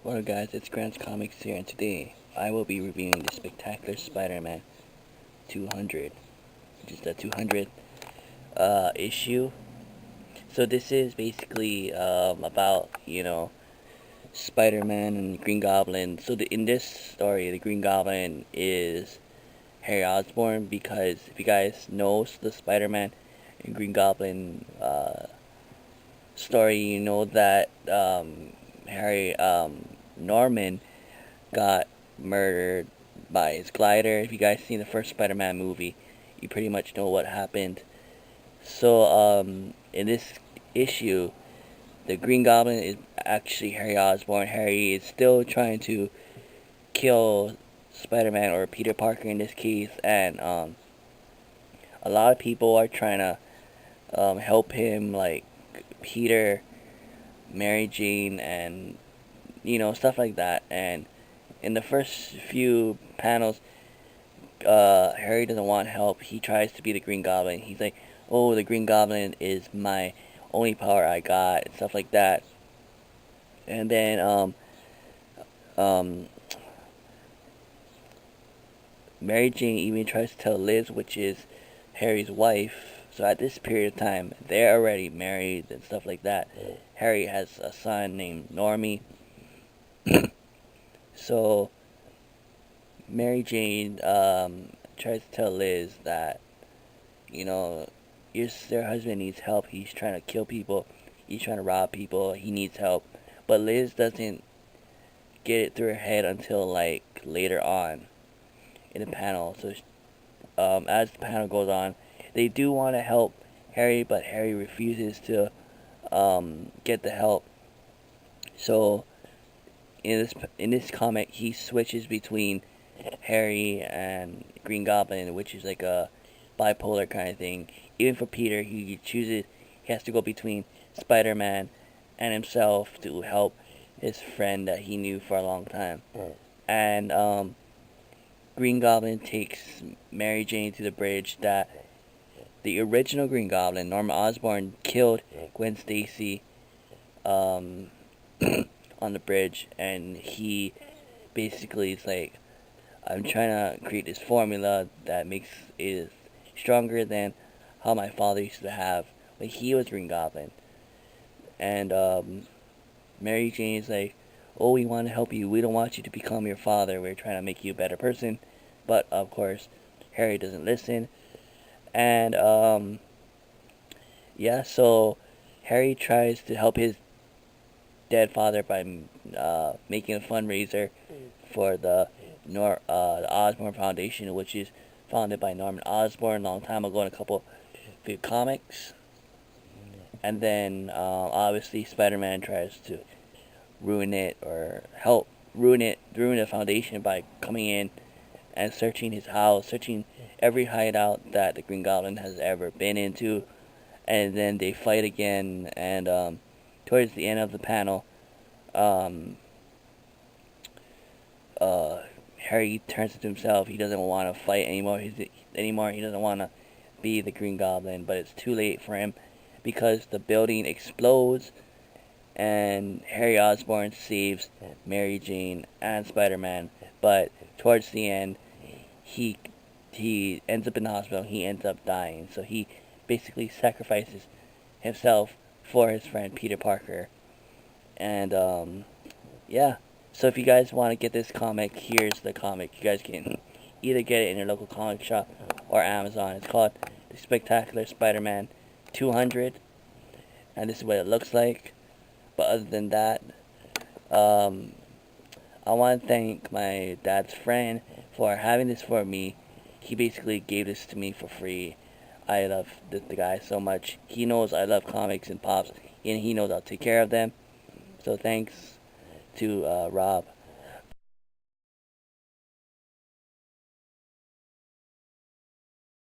What up guys, it's Grant's Comics here, and today I will be reviewing the Spectacular Spider-Man 200, which is the 200th issue. So this is basically about, Spider-Man and Green Goblin. So in this story, the Green Goblin is Harry Osborn, because if you guys know the Spider-Man and Green Goblin story, you know that Harry Norman got murdered by his glider. If you guys seen the first Spider-Man movie, you pretty much know what happened. So, in this issue, the Green Goblin is actually Harry Osborn. Harry is still trying to kill Spider-Man, or Peter Parker in this case, and a lot of people are trying to help him, like Peter, Mary Jane, and stuff like that. And in the first few panels, Harry doesn't want help. He tries to be the Green Goblin. He's like, "Oh, the Green Goblin is my only power I got," and stuff like that. And then um, Mary Jane even tries to tell Liz, which is Harry's wife. So at this period of time, they're already married and stuff like that. Harry has a son named Normie. So Mary Jane tries to tell Liz that, you know, their husband needs help. He's trying to kill people. He's trying to rob people. He needs help. But Liz doesn't get it through her head until, like, later on in the panel. So as the panel goes on, they do want to help Harry, but Harry refuses to get the help. So in this comic, he switches between Harry and Green Goblin, which is like a bipolar kind of thing. Even for Peter, he chooses, he has to go between Spider-Man and himself to help his friend that he knew for a long time. And Green Goblin takes Mary Jane to the bridge that the original Green Goblin, Norman Osborn, killed Gwen Stacy um, on the bridge, and he basically is like, "I'm trying to create this formula that makes it stronger than how my father used to have when he was Green Goblin." And Mary Jane is like, "Oh, we want to help you. We don't want you to become your father. We're trying to make you a better person." But of course, Harry doesn't listen. And yeah, so Harry tries to help his dead father by making a fundraiser for the Osborn Foundation, which is founded by Norman Osborn a long time ago in a couple few comics. And then obviously Spider-Man tries to ruin it, or help ruin the foundation by coming in and searching his house, searching every hideout that the Green Goblin has ever been into. And then they fight again, and towards the end of the panel, um, Harry turns to himself. He doesn't want to fight anymore. He doesn't want to be the Green Goblin, but it's too late for him because the building explodes, and Harry Osborn saves Mary Jane and Spider-Man. But towards the end, he he ends up in the hospital. He ends up dying. So he basically sacrifices himself for his friend Peter Parker. And yeah. So if you guys want to get this comic, here's the comic. You guys can either get it in your local comic shop or Amazon. It's called The Spectacular Spider-Man 200, and this is what it looks like. But other than that, um, I want to thank my dad's friend for having this for me. He basically gave this to me for free. I love the guy so much. He knows I love comics and pops, and he knows I'll take care of them. So thanks to Rob.